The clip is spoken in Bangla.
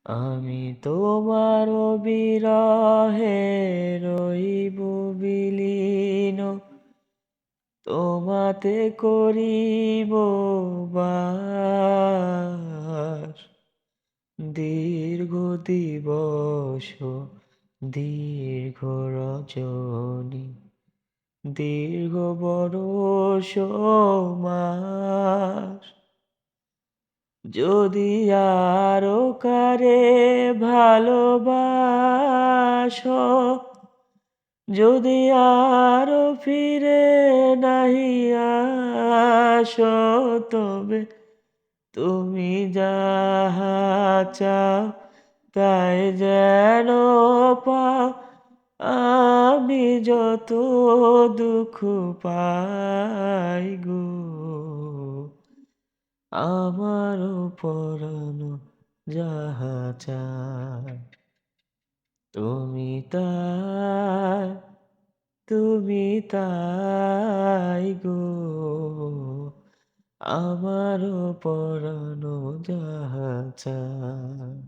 আমি তোমার বিরহে রইব বিলীন, তোমাতে করিব বাস। দীর্ঘ দিবস দীর্ঘ রজনী, দীর্ঘ বরষ মাস। যদি আরো কারে ভালোবাসো, যদি আরো ফিরে নাহি আসো, তবে তুমি যাহা চাও তাই যেন পাও। আমি যত দুঃখ পাই গো, আমারও পরাণ যাহা চায় তুমি তাই, তুমি তাই গো, আমারও পরাণ যাহা চায়।